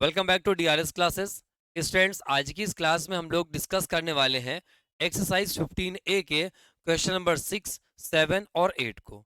Welcome back to DRS classes. Students, आज की इस क्लास में हम लोग डिस्कस करने वाले हैं एक्सरसाइज 15A के क्वेश्चन नंबर 6, 7 और 8 को।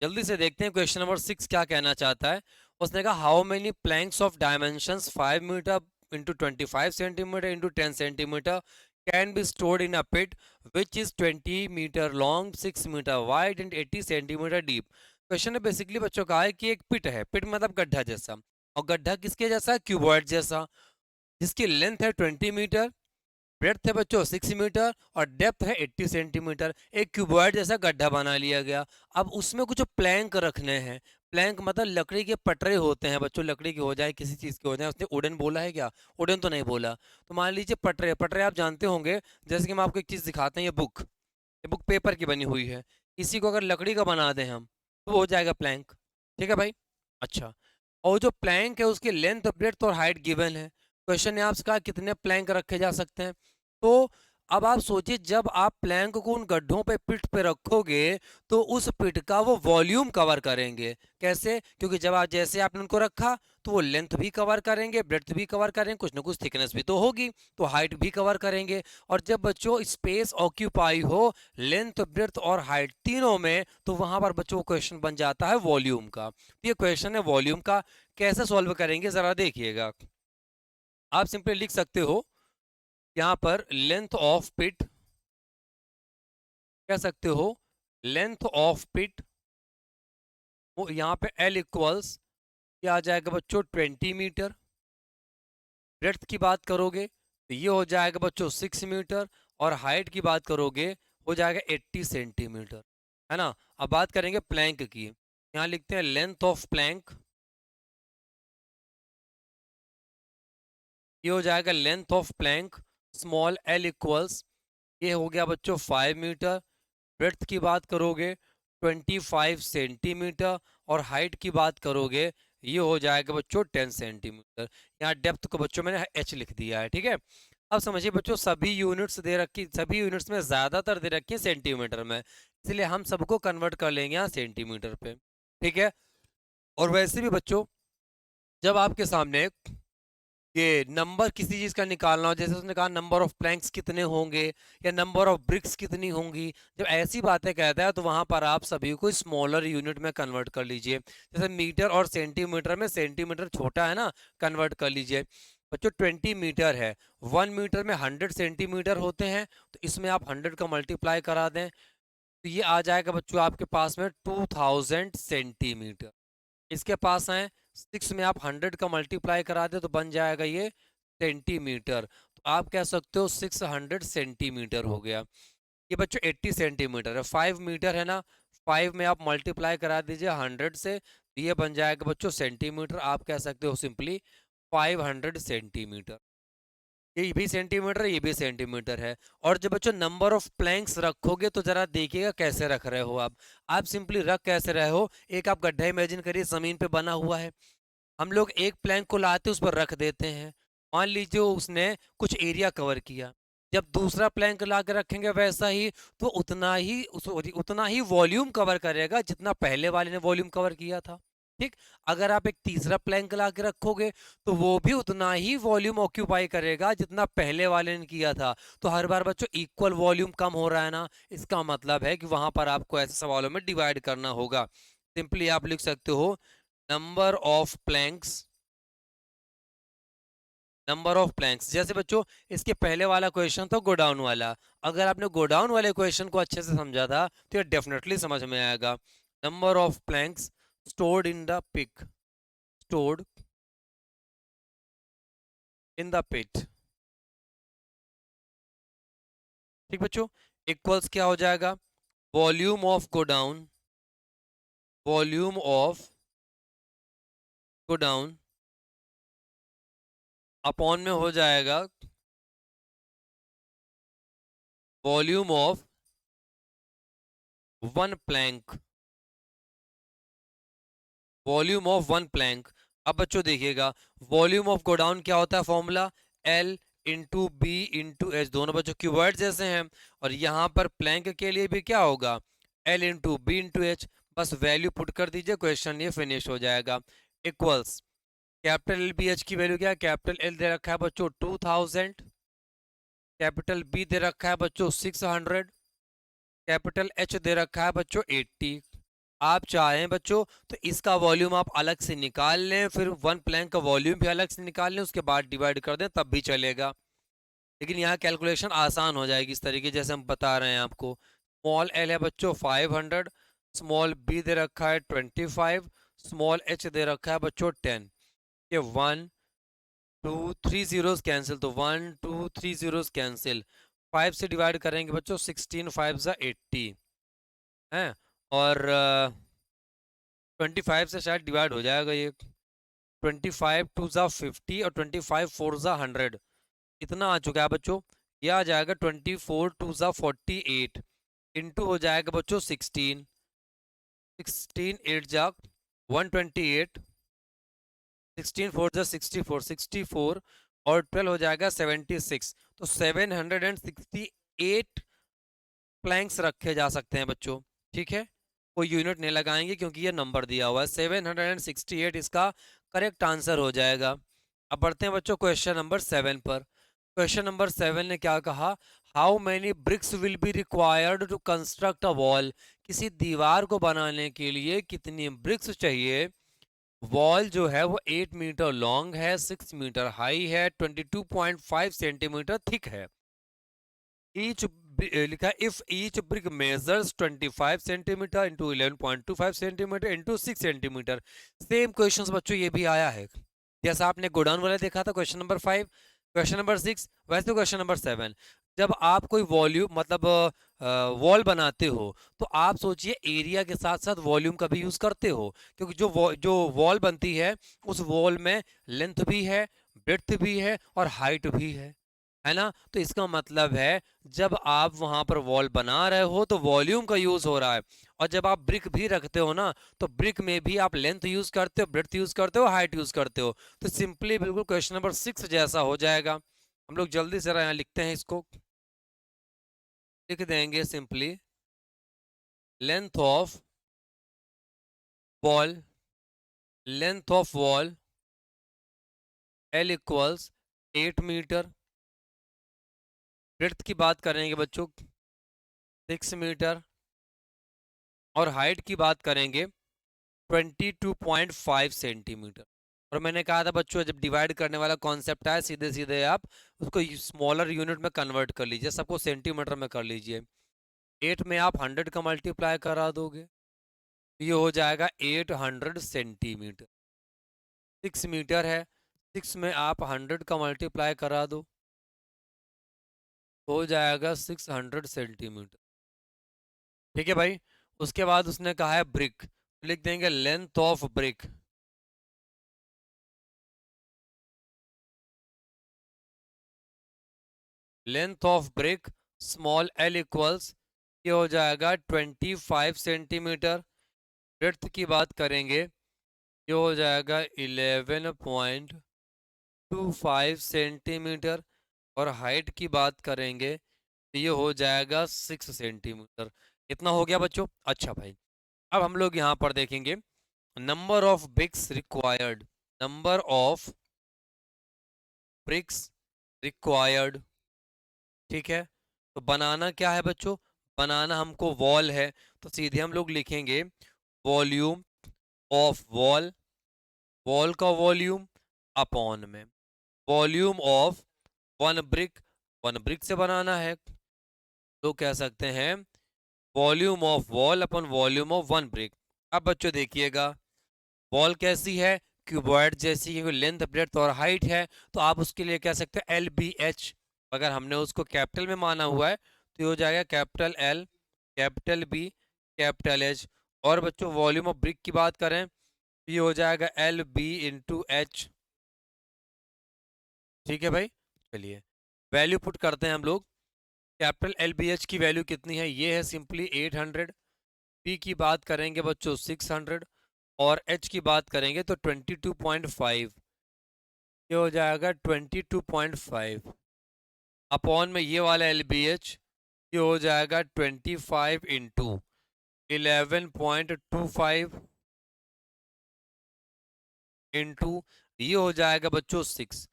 जल्दी से देखते हैं क्वेश्चन नंबर 6 क्या कहना चाहता है। उसने कहा how many planks of dimensions 5 metre into 25 centimetre into 10 centimetre can be stored in a pit which is 20 metre long, 6 metre wide and 80 centimetre deep. Question में बेसिकली बच्चों का है कि एक पिट है, पिट मतलब गड्ढा जैसा, और गड्ढा किसके जैसा है? क्यूबॉइड जैसा, जिसकी लेंथ है 20 मीटर, ब्रेड्थ है बच्चों 6 मीटर और डेप्थ है 80 सेंटीमीटर। एक क्यूबॉइड जैसा गड्ढा बना लिया गया। अब उसमें कुछ प्लैंक रखने हैं। प्लैंक मतलब लकड़ी के पटरे होते हैं बच्चों, लकड़ी के हो जाए किसी चीज के हो जाए। उसने वुडन बोला है क्या? वुडन तो नहीं बोला। तो मान लीजिए पटरे, पटरे आप जानते होंगे। जैसे कि हम आपको एक चीज दिखाते हैं, ये बुक पेपर की बनी हुई है। इसी को अगर लकड़ी का बना दें हम, तो वो हो जाएगा प्लैंक। ठीक है भाई। अच्छा, और जो प्लैंक है उसकी लेंथ, ब्रेड्थ और हाइट गिवन है। क्वेश्चन ने आपसे कहा कितने प्लैंक रखे जा सकते हैं। तो अब आप सोचिए, जब आप प्लैंक को उन गड्ढों पे पिट पे रखोगे तो उस पिट का वो वॉल्यूम कवर करेंगे। कैसे? क्योंकि जब आप जैसे आपने उनको रखा तो वो लेंथ भी कवर करेंगे, ब्रेड्थ भी कवर करेंगे, कुछ ना कुछ थिकनेस भी तो होगी, तो हाइट भी कवर करेंगे। और जब बच्चों स्पेस ऑक्यूपाई हो लेंथ, ब्रेड्थ और हाइट तीनों में, तो वहां पर बच्चों क्वेश्चन बन जाता है वॉल्यूम का। ये क्वेश्चन है वॉल्यूम का। कैसे सॉल्व करेंगे जरा देखिएगा। आप सिंपली लिख सकते हो यहां पर लेंथ ऑफ पिट, कह सकते हो लेंथ ऑफ पिट, वो यहां पे L इक्वल्स क्या आ जाएगा बच्चों? 20 मीटर। ब्रेड्थ की बात करोगे तो ये हो जाएगा बच्चों 6 मीटर, और हाइट की बात करोगे हो जाएगा 80 सेंटीमीटर, है ना। अब बात करेंगे प्लैंक की। यहां लिखते हैं लेंथ ऑफ प्लैंक, ये हो जाएगा length of Planck small L equals, ये हो गया बच्चों 5 मीटर। ब्रेड्थ की बात करोगे 25 सेंटीमीटर, और हाइट की बात करोगे ये हो जाएगा बच्चों 10 सेंटीमीटर। यहाँ डेप्थ को बच्चों मैंने H लिख दिया है, ठीक है। अब समझिए बच्चों, सभी यूनिट्स दे रखी, सभी यूनिट्स में ज्यादातर दे रखी है सेंटीमीटर में, इसलिए हम सबको कन्वर्ट कर लेंगे यहाँ सेंटीमीटर पे। ठीक है। और वैसे भी बच्चों, जब आपके सामने ये नंबर किसी चीज का निकालना हो, जैसे उसने कहा नंबर ऑफ प्लैंक्स कितने होंगे या नंबर ऑफ ब्रिक्स कितनी होंगी, जब ऐसी बातें कहता है तो वहां पर आप सभी को स्मॉलर यूनिट में कन्वर्ट कर लीजिए। जैसे मीटर और सेंटीमीटर में सेंटीमीटर छोटा है ना, कन्वर्ट कर लीजिए। बच्चों 20 मीटर है, 1 मीटर में 100 सेंटीमीटर होते हैं, तो इसमें आप 100 का मल्टीप्लाई करा दें तो ये आ जाएगा बच्चों आपके पास में 2000 सेंटीमीटर। इसके पास है 6 में आप 100 का मल्टीप्लाई करा दे तो बन जाएगा ये सेंटीमीटर, तो आप कह सकते हो 600 सेंटीमीटर हो गया। ये बच्चों 80 सेंटीमीटर है, 5 मीटर है ना, 5 में आप मल्टीप्लाई करा दीजिए 100 से, तो ये बन जाएगा बच्चों सेंटीमीटर। आप कह सकते हो सिंपली 500 सेंटीमीटर। ये भी सेंटीमीटर है, ये भी सेंटीमीटर है। और जब बच्चों नंबर ऑफ प्लैंक्स रखोगे तो जरा देखिएगा कैसे रख रहे हो आप सिंपली रख कैसे रहे हो। एक आप गड्ढा इमेजिन करिए, जमीन पे बना हुआ है, हम लोग एक प्लैंक को लाते उस पर रख देते हैं। मान लीजिए उसने कुछ एरिया कवर किया, जब दूसरा प्लैंक ला के रखेंगे वैसा ही, तो उतना ही वॉल्यूम कवर करेगा जितना पहले वाले ने वॉल्यूम कवर किया था। ठीक। अगर आप एक तीसरा प्लैंक ला के रखोगे तो वो भी उतना ही वॉल्यूम ऑक्यूपाई करेगा जितना पहले वाले ने किया था। तो हर बार बच्चों इक्वल वॉल्यूम कम हो रहा है ना, इसका मतलब है कि वहां पर आपको ऐसे सवालों में डिवाइड करना होगा। सिंपली आप लिख सकते हो number of planks, number of planks. जैसे बच्चों इसके पहले वाला क्वेश्चन था गोडाउन वाला, अगर आपने गोडाउन वाले क्वेश्चन को अच्छे से समझा था तो ये डेफिनेटली समझ में आएगा। Number of planks stored in the pick, stored in the pit. ठीक बच्चों, इक्वल्स क्या हो जाएगा? Volume of godown, volume of godown upon में हो जाएगा volume of one plank, volume of one plank. अब बच्चों देखिएगा, वॉल्यूम ऑफ गोडाउन क्या होता है? Formula L into B into H, दोनों बच्चों कीवर्ड जैसे हैं। और यहाँ पर प्लैंक के लिए भी क्या होगा? L into B into H. बस वैल्यू पुट कर दीजिए, क्वेश्चन ये फिनिश हो जाएगा। Equals capital L B H की वैल्यू क्या है? कैपिटल एल दे रखा है बच्चों 2000, कैपिटल बी दे रखा है बच्चों 600, कैपिटल एच दे रखा है बच्चों 80। आप चाहें बच्चों तो इसका वॉल्यूम आप अलग से निकाल लें, फिर वन प्लैंक का वॉल्यूम भी अलग से निकाल लें, उसके बाद डिवाइड कर दें तब भी चलेगा। लेकिन यहाँ कैलकुलेशन आसान हो जाएगी इस तरीके जैसे हम बता रहे हैं आपको। स्मॉल एल है बच्चों 500, स्मॉल बी दे रखा है 25, स्मॉल एच दे रखा है बच्चों 10। ये 1 2 3 जीरोस कैंसिल, तो 1 2 3 जीरोस कैंसिल। 5 से डिवाइड करेंगे बच्चों 16 5 ज़ा 80 है, और 25 से शायद डिवाइड हो जाएगा ये। 25 2 ज़ा 50 और 25 4 ज़ा 100, इतना आ चुका है बच्चों। ये आ जाएगा 24 2 ज़ा 48 इंटू हो जाएगा बच्चों 16, 16 8 जा 128, 16 4 जा 64, 64 और 12 हो जाएगा 76। तो 768 प्लैंक्स रखे जा सकते हैं बच्चों। ठीक है, कोई यूनिट नहीं लगाएंगे क्योंकि ये नंबर दिया हुआ है। 768 इसका करेक्ट आंसर हो जाएगा। अब बढ़ते हैं बच्चों क्वेश्चन नंबर 7 पर। क्वेश्चन नंबर 7 ने क्या कहा? How many bricks will be required to construct a wall? किसी दीवार को बनाने के लिए कितनी ब्रिक्स चाहिए? वॉल जो है वो 8 मीटर लॉन्ग है, 6 मीटर हाई है, 22.5 सेंटीमीटर थिक है। ईच लिखा if each brick measures 25 centimetre into 11.25 centimetre into 6 centimetre. Same questions बच्चों ये भी आया है, जैसा आपने गोडाउन वाला देखा था क्वेश्चन नंबर 5, क्वेश्चन नंबर 6, वैसे क्वेश्चन नंबर 7। जब आप कोई वॉल्यूम मतलब वॉल बनाते हो तो आप सोचिए एरिया के साथ साथ वॉल्यूम का भी यूज करते हो, क्योंकि जो वॉल बनती है उस वॉल में लेंथ भी है, ब्रेड्थ भी है और हाइट भी है ना। तो इसका मतलब है जब आप वहां पर वॉल बना रहे हो तो वॉल्यूम का यूज हो रहा है, और जब आप ब्रिक भी रखते हो ना तो ब्रिक में भी आप लेंथ यूज करते हो, ब्रेड्थ यूज करते हो, हाइट यूज करते हो। तो सिंपली बिल्कुल क्वेश्चन नंबर 6 जैसा हो जाएगा। हम लोग जल्दी से यहाँ लिखते हैं, इसको लिख देंगे simply. Length of wall, length of wall L equals 8 metre. Breadth की बात करेंगे बच्चों 6 मीटर, और हाइट की बात करेंगे 22.5 सेंटीमीटर। और मैंने कहा था बच्चों जब डिवाइड करने वाला कॉन्सेप्ट आए सीधे सीधे आप उसको स्मॉलर यूनिट में कन्वर्ट कर लीजिए, सबको सेंटीमीटर में कर लीजिए। 8 में आप 100 का मल्टीप्लाई करा दोगे, ये हो जाएगा 800 सेंटीमीटर। 6 मीटर है, 6 में आप 100 का मल्टीप्लाई करा दो, हो जाएगा 600 सेंटीमीटर। ठीक है भाई। उसके बाद उसने कहा है ब्रिक, तो लिख देंगे length of brick, length of brick small L equals, ये हो जाएगा 25 सेंटीमीटर। ब्रेड्थ की बात करेंगे, ये हो जाएगा 11.25 सेंटीमीटर, और हाइट की बात करेंगे तो ये हो जाएगा 6 सेंटीमीटर। इतना हो गया बच्चों। अच्छा भाई, अब हम लोग यहाँ पर देखेंगे number of BRICS required, number of BRICS required. ठीक है, तो बनाना क्या है बच्चों? बनाना हमको वॉल है, तो सीधे हम लोग लिखेंगे वॉल्यूम ऑफ वॉल, वॉल का वॉल्यूम अपॉन में volume of one brick, one brick से बनाना है तो कह सकते हैं volume of wall upon volume of one brick. अब बच्चों देखिएगा वॉल कैसी है, क्यूबॉइड जैसी, क्योंकि लेंथ ब्रेड्थ और हाइट है, तो आप उसके लिए कह सकते हैं एल बी एच। अगर हमने उसको कैपिटल में माना हुआ है तो ये हो जाएगा capital L, capital B, capital H. और बच्चों वॉल्यूम ऑफ ब्रिक की बात करें तो ये हो जाएगा एल बी इंटू एच। ठीक है भाई, चलिए वैल्यू पुट करते हैं हम लोग। कैपिटल एल बी एच की वैल्यू कितनी है? ये है सिंपली 800। पी की बात करेंगे बच्चों 600, और एच की बात करेंगे तो 22.5, ये हो जाएगा 22.5 अपॉन में ये वाला एल बी एच, ये हो जाएगा 25 इंटू 11.25 इंटू ये हो जाएगा बच्चों 6।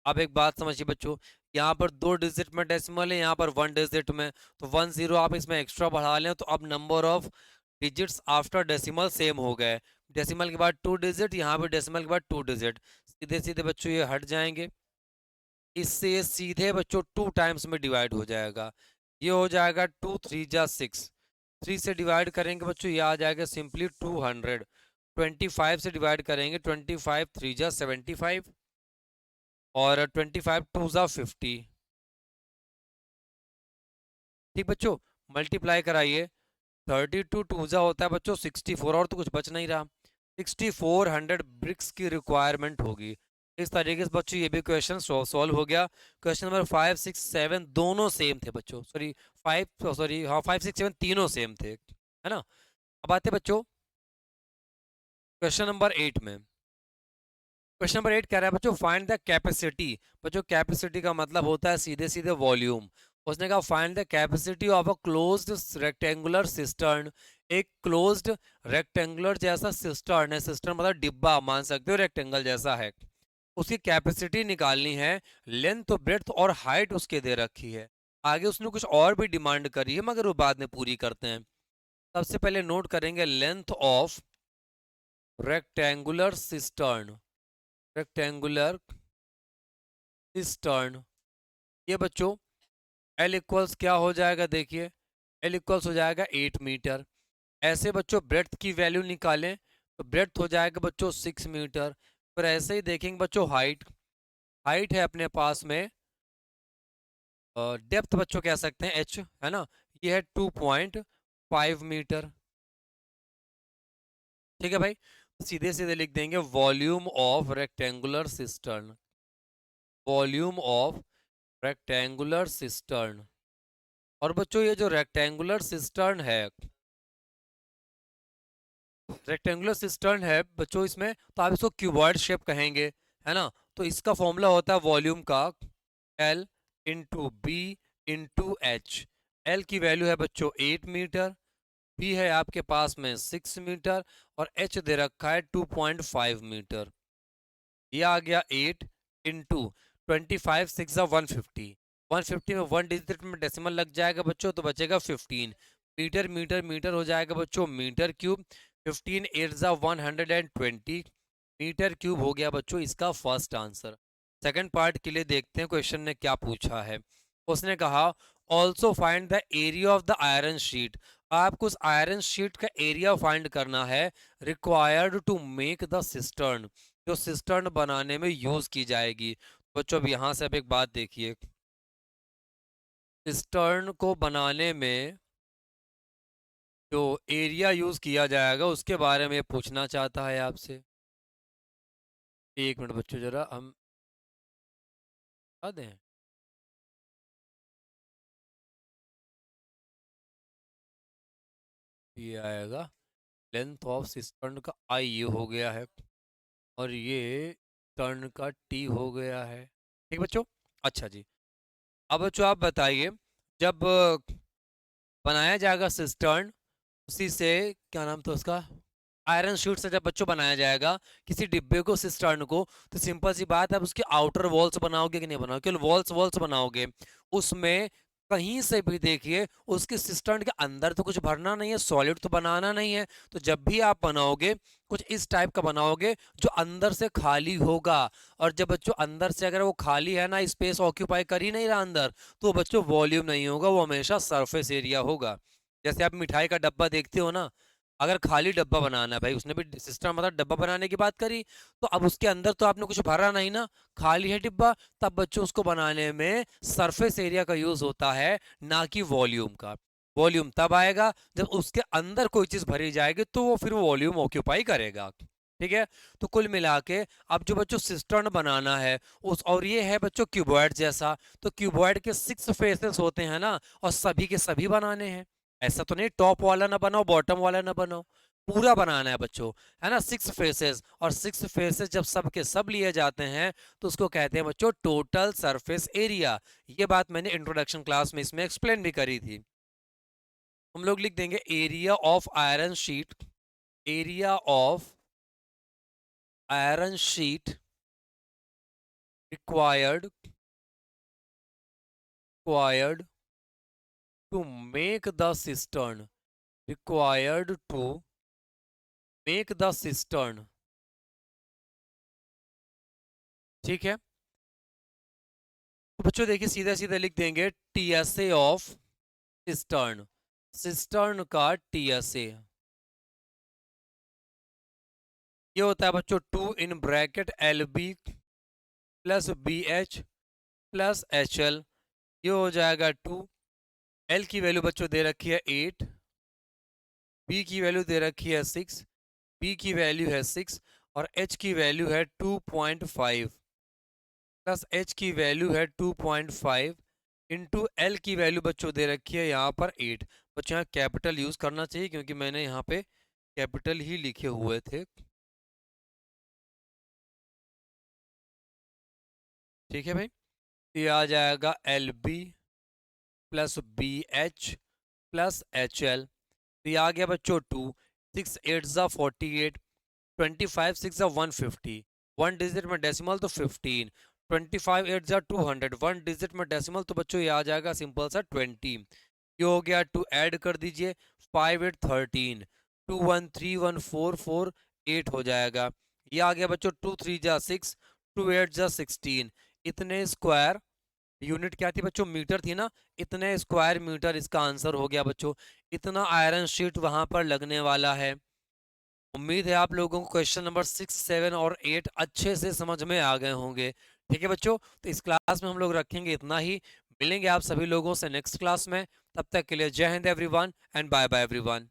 अब एक बात समझिए बच्चों, यहाँ पर 2 डिजिट में डेसिमल है, यहाँ पर 1 डिजिट में, तो 1 0 आप इसमें एक्स्ट्रा बढ़ा लें तो अब number of digits after decimal same हो गए। डेसिमल के बाद 2 डिजिट, यहाँ पर डेसिमल के बाद 2 डिजिट, सीधे सीधे बच्चों ये हट जाएंगे। इससे ये सीधे बच्चों 2 टाइम्स में डिवाइड हो जाएगा। ये हो जाएगा 2 3 जा 6, 3 से डिवाइड करेंगे बच्चों ये आ जाएगा सिंपली 200। 25 से डिवाइड करेंगे 25 3 जा 75 और 25 2 जा 50। ठीक बच्चों, मल्टीप्लाई कराइए। 32 2 जा होता है बच्चों 64, और तो कुछ बच नहीं रहा। 6400 ब्रिक्स की रिक्वायरमेंट होगी। इस तरीके से बच्चों ये भी क्वेश्चन सॉल्व हो गया। क्वेश्चन नंबर 5 6 7 दोनों सेम थे बच्चों, सॉरी 5 सॉरी हाँ 5 6 7 तीनों सेम थे, है ना। अब आते बच्चों क्वेश्चन नंबर 8 में। क्वेश्चन नंबर 8 कह रहा है बच्चों फाइंड द कैपेसिटी। बच्चों कैपेसिटी का मतलब होता है सीधे सीधे वॉल्यूम। उसने कहा find the capacity of a closed rectangular cistern. एक क्लोज्ड रेक्टेंगुलर जैसा सिस्टर्न है, सिस्टर्न मतलब डिब्बा मान सकते हो, रेक्टेंगल जैसा है। उसकी कैपेसिटी निकालनी है, लेंथ ब्रेड्थ और हाइट उसके दे रखी है। आगे उसने कुछ और भी डिमांड करी है मगर वो बाद में पूरी करते हैं। सबसे पहले नोट करेंगे length of rectangular cistern. Rectangular cistern, ये बच्चों एल इक्वल्स क्या हो जाएगा, देखिए एल इक्वल्स हो जाएगा 8 मीटर। ऐसे बच्चों ब्रेड्थ की वैल्यू निकालें तो ब्रेड्थ हो जाएगा बच्चों 6 मीटर। फिर ऐसे ही देखेंगे बच्चों हाइट, हाइट है अपने पास में, डेप्थ बच्चों कह सकते हैं एच, है ना, ये है 2.5 मीटर। ठीक है भाई, सीधे सीधे लिख देंगे volume of rectangular cistern. Volume of rectangular cistern. और बच्चों ये जो रेक्टेंगुलर सिस्टर्न है, रेक्टेंगुलर सिस्टर्न है बच्चों, इसमें तो आप इसको क्यूबॉइड शेप कहेंगे, है ना। तो इसका फॉर्मूला होता है वॉल्यूम का L into B into H. L की वैल्यू है बच्चों 8 मीटर, बी है आपके पास में 6 मीटर और एच दे रखा है 2.5 मीटर। ये आ गया 8 इंटू 25 6 150। 150 में 1 डिजिट में डेसिमल लग जाएगा बच्चों तो बचेगा 15 मीटर। मीटर मीटर हो जाएगा बच्चों मीटर क्यूब। 15 8 120 मीटर क्यूब हो गया बच्चों इसका फर्स्ट आंसर। सेकंड पार्ट के लिए देखते हैं क्वेश्चन ने क्या पूछा है। उसने कहा also find the area of the iron sheet. आपको उस आयरन शीट का एरिया फाइंड करना है required to make the cistern, जो सिस्टर्न बनाने में यूज की जाएगी। बच्चों अब यहां से अब एक बात देखिए, सिस्टर्न को बनाने में जो एरिया यूज किया जाएगा उसके बारे में पूछना चाहता है आपसे। एक मिनट बच्चों जरा हम बता दें। ये आएगा लेंथ ऑफ सिस्टर्न का आई ये हो गया है और ये टर्न का टी हो गया है। ठीक बच्चों, अच्छा जी। अब बच्चों आप बताइए, जब बनाया जाएगा सिस्टर्न, उसी से क्या नाम था उसका, आयरन शीट से जब बच्चों बनाया जाएगा किसी डिब्बे को सिस्टर्न को, तो सिंपल सी बात है, आप उसके आउटर वॉल्स बनाओगे कि नहीं बनाओगे, केवल वॉल्स वॉल्स बनाओगे। उसमें कहीं से भी देखिए उसके सिस्टर्न के अंदर तो कुछ भरना नहीं है, सॉलिड तो बनाना नहीं है। तो जब भी आप बनाओगे कुछ इस टाइप का बनाओगे जो अंदर से खाली होगा। और जब बच्चों अंदर से अगर वो खाली है ना, स्पेस ऑक्यूपाई कर ही नहीं रहा अंदर, तो बच्चों वॉल्यूम नहीं होगा, वो हमेशा सरफेस एरिया होगा। जैसे आप मिठाई का डब्बा देखते हो ना, अगर खाली डब्बा बनाना है, भाई उसने भी सिस्टम मतलब डब्बा बनाने की बात करी, तो अब उसके अंदर तो आपने कुछ भरा नहीं ना, खाली है डिब्बा, तब बच्चों उसको बनाने में सरफेस एरिया का यूज होता है, ना कि वॉल्यूम का। वॉल्यूम तब आएगा जब उसके अंदर कोई चीज भरी जाएगी तो वो फिर वॉल्यूम ऑक्यूपाई करेगा। ठीक है, तो कुल मिला के अब जो बच्चों सिस्टर्न बनाना है उस, और ये है बच्चों क्यूबॉइड जैसा, तो क्यूबॉइड के 6 फेसेस होते हैं ना, और सभी के सभी बनाने हैं। ऐसा तो नहीं टॉप वाला ना बनाओ बॉटम वाला ना बनाओ, पूरा बनाना है बच्चों, है ना। 6 फेसेस, और 6 फेसेस जब सब के सब लिए जाते हैं तो उसको कहते हैं बच्चों टोटल सरफेस एरिया। ये बात मैंने इंट्रोडक्शन क्लास में इसमें एक्सप्लेन भी करी थी। हम लोग लिख देंगे area of iron sheet, area of iron sheet required to make the cistern, required to make the cistern. ठीक है, तो बच्चों देखिए सीधा सीधा लिख देंगे टीएसए ऑफ सिस्टर्न, सिस्टर्न का टीएसए ये होता है बच्चों 2 in bracket L B plus B H plus H L, ये हो जाएगा 2। एल की वैल्यू बच्चों दे रखी है 8, बी की वैल्यू दे रखी है 6, बी की वैल्यू है 6 और एच की वैल्यू है 2.5 प्लस एच की वैल्यू है 2.5 इंटू एल की वैल्यू बच्चों दे रखी है यहाँ पर 8। बच्चों यहाँ कैपिटल यूज करना चाहिए क्योंकि मैंने यहाँ पे कैपिटल ही लिखे हुए थे। ठीक है भाई, ये आ जाएगा L B plus B H plus H L, तो ये आ गया बच्चों 2, 6 8 ज़ा 48, 25 6 ज़ा 150, 1 डिजिट में डेसिमल तो 15, 25 8 ज़ा 200, 1 डिजिट में डेसिमल तो बच्चों ये आ जाएगा सिंपल सा 20। ये हो गया 2, ऐड कर दीजिए 5 8 13, 2 1 3 1 4 4 8 हो जाएगा। ये आ गया बच्चों 2 3 ज़ा 6, 2 8 ज़ा 16, इतने स्क्वायर यूनिट क्या थी बच्चों, मीटर थी ना, इतने स्क्वायर मीटर इसका आंसर हो गया बच्चों। इतना आयरन शीट वहां पर लगने वाला है। उम्मीद है आप लोगों को क्वेश्चन नंबर 6 7 और 8 अच्छे से समझ में आ गए होंगे। ठीक है बच्चों, तो इस क्लास में हम लोग रखेंगे इतना ही। मिलेंगे आप सभी लोगों से नेक्स्ट क्लास में, तब तक के लिए जय हिंद everyone and bye bye everyone.